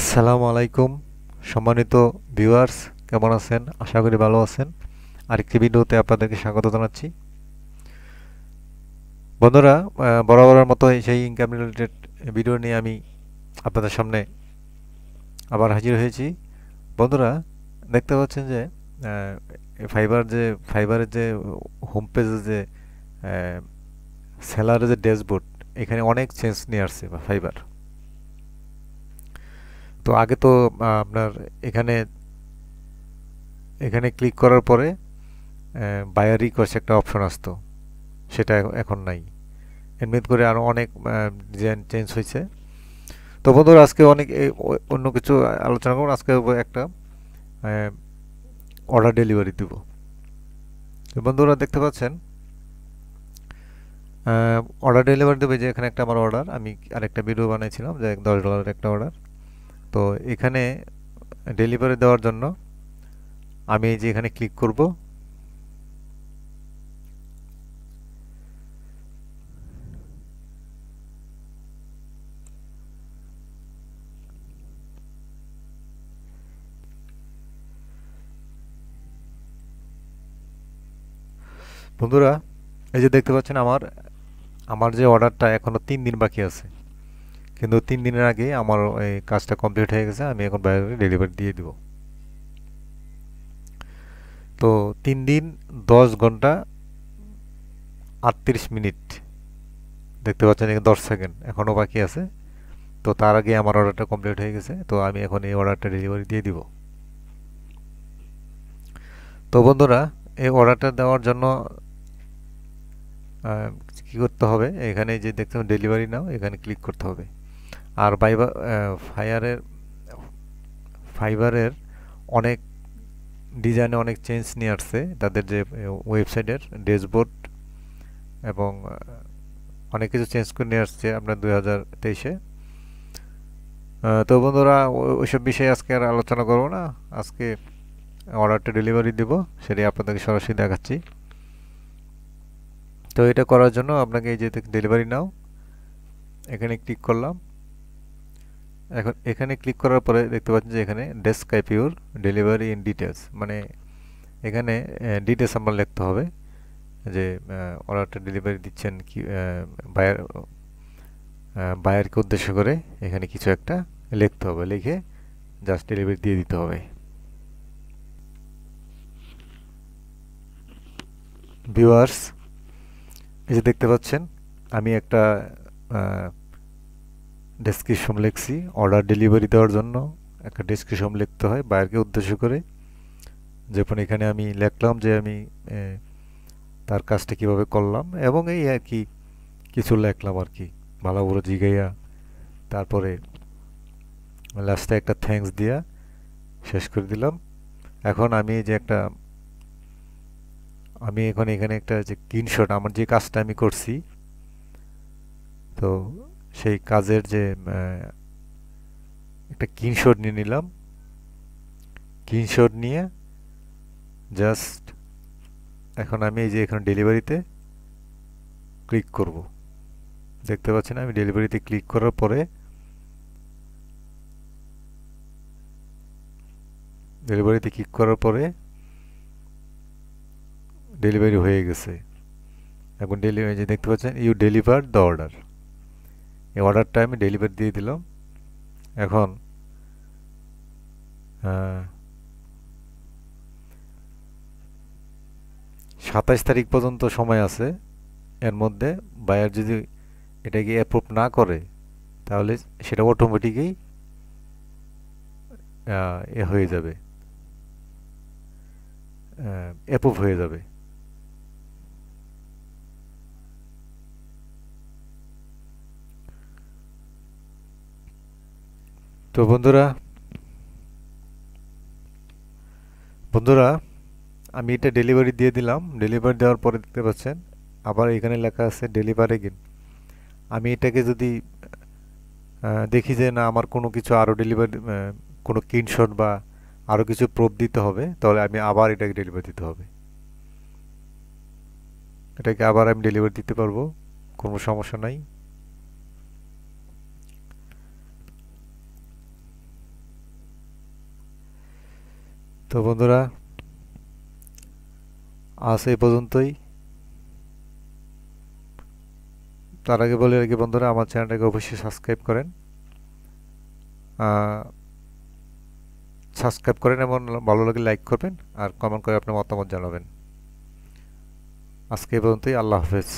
আসসালামু আলাইকুম সম্মানিত ভিউয়ার্স, কেমন আছেন? আশা করি ভালো আছেন। আরেকটি ভিডিওতে আপনাদেরকে স্বাগত জানাচ্ছি। বন্ধুরা, বরাবরের মতো সেই ইনকাম রিলেটেড ভিডিও নিয়ে আমি আপনাদের সামনে আবার হাজির হয়েছি। বন্ধুরা, দেখতে পাচ্ছেন যে ফাইবারের যে হোম পেজে যে সেলারের যে ড্যাশবোর্ড, এখানে অনেক চেঞ্জ নিয়ে আসছে ফাইবার। তো আগে তো আপনার এখানে এখানে ক্লিক করার পরে বায়ার রিকোয়েস্ট একটা অপশন আসতো, সেটা এখন নাই। এমনি করে আরও অনেক ডিজাইন চেঞ্জ হয়েছে। তো বন্ধুরা, আজকে অনেক অন্য কিছু আলোচনা করব। আজকে একটা অর্ডার ডেলিভারি দিব। তো বন্ধুরা, দেখতে পাচ্ছেন অর্ডার ডেলিভারি দেবে, যে এখানে একটা আমার অর্ডার, আমি আরেকটা ভিডিও বানিয়েছিলাম যে $10 একটা অর্ডার। তো এখানে ডেলিভারি দেওয়ার জন্য আমি এই যে এখানে ক্লিক করব। বন্ধুরা, এই যে দেখতে পাচ্ছেন আমার আমার যে অর্ডারটা এখনো 3 দিন বাকি আছে, কিন্তু 3 দিনের আগে আমার এই কাজটা কমপ্লিট হয়ে গেছে। আমি এখন বাইরে ডেলিভারি দিয়ে দিব। তো 3 দিন 10 ঘন্টা 38 মিনিট, দেখতে পাচ্ছেন এখানে 10 সেকেন্ড এখনও বাকি আছে। তো তার আগে আমার অর্ডারটা কমপ্লিট হয়ে গেছে। তো আমি এখন এই অর্ডারটা ডেলিভারি দিয়ে দিব। তো বন্ধুরা, এই অর্ডারটা দেওয়ার জন্য কি করতে হবে? এখানে যে দেখতে ডেলিভারি নাও, এখানে ক্লিক করতে হবে। আর ফাইবারের অনেক ডিজাইনে অনেক চেঞ্জ নিয়ে আসছে তাদের যে ওয়েবসাইটের ড্যাশবোর্ড, এবং অনেক কিছু চেঞ্জ করে নিয়ে আসছে আপনার 2023-এ। তো বন্ধুরা, ওইসব বিষয়ে আজকে আর আলোচনা করবো না। আজকে অর্ডারটা ডেলিভারি দেব, সেটাই আপনাদেরকে সরাসরি দেখাচ্ছি। তো এটা করার জন্য আপনাকে এই যে ডেলিভারি নাও, এখানে ক্লিক করলাম। এখন এখানে ক্লিক করার পরে দেখতে পাচ্ছেন যে এখানে describe your delivery in details, মানে এখানে ডিটেলস আমরা লিখতে হবে যে অর্ডারটা ডেলিভারি দিচ্ছেন কি, বায়ারকে উদ্দেশ্য করে এখানে কিছু একটা লিখতে হবে। লিখে জাস্ট ডেলিভারি দিয়ে দিতে হবে। ভিউয়ার্স, এই যে দেখতে পাচ্ছেন আমি একটা ডেসক্রিপশন লিখছি। অর্ডার ডেলিভারি দেওয়ার জন্য একটা ডেসক্রিপশন লিখতে হয় বায়ারকে উদ্দেশ্য করে। যেমন এখানে আমি লিখলাম যে আমি তার কাজটা কিভাবে করলাম, এবং এই আর কি কিছু লিখলাম আর কি, ভালো করে জিগাইয়া। তারপরে লাস্টে একটা থ্যাঙ্কস দিয়া শেষ করে দিলাম। এখন আমি এখন এখানে একটা যে স্ক্রিনশট, আমার যে কাজটা আমি করছি, তো সেই কাজের যে একটা স্ক্রিনশট নিয়ে নিলাম। স্ক্রিনশট নিয়ে জাস্ট এখন আমি এই যে এখানে ডেলিভারিতে ক্লিক করব। দেখতে পাচ্ছেন আমি ডেলিভারিতে ক্লিক করার পরে ডেলিভারি হয়ে গেছে। এখন ডেলিভারি যে দেখতে পাচ্ছেন ইউ ডেলিভার দ্য অর্ডার, এই অর্ডারটা আমি ডেলিভারি দিয়ে দিলাম। এখন 27 তারিখ পর্যন্ত সময় আছে। এর মধ্যে বায়ার যদি এটাকে অ্যাপ্রুভ না করে, তাহলে সেটা অটোমেটিকই হয়ে যাবে, অ্যাপ্রুভ হয়ে যাবে। তো বন্ধুরা বন্ধুরা আমি এটা ডেলিভারি দিয়ে দিলাম। ডেলিভারি দেওয়ার পরে দেখতে পাচ্ছেন আবার এখানে লেখা আছে ডেলিভার এগেইন। আমি এটাকে যদি দেখি যে না, আমার কোনো কিছু আরও ডেলিভারি, কোনো স্ক্রিনশট বা আরও কিছু প্রুফ দিতে হবে, তাহলে আমি আবার এটাকে ডেলিভারি দিতে হবে। এটাকে আবার আমি ডেলিভারি দিতে পারবো, কোনো সমস্যা নাই। তো বন্ধুরা, আজ এই পর্যন্তই। তার আগে বলে রাখি বন্ধুরা, আমার চ্যানেলটাকে অবশ্যই সাবস্ক্রাইব করেন এবং ভালো লাগে লাইক করবেন আর কমেন্ট করে আপনার মতামত জানাবেন। আজকে এই পর্যন্তই। আল্লাহ হাফেজ।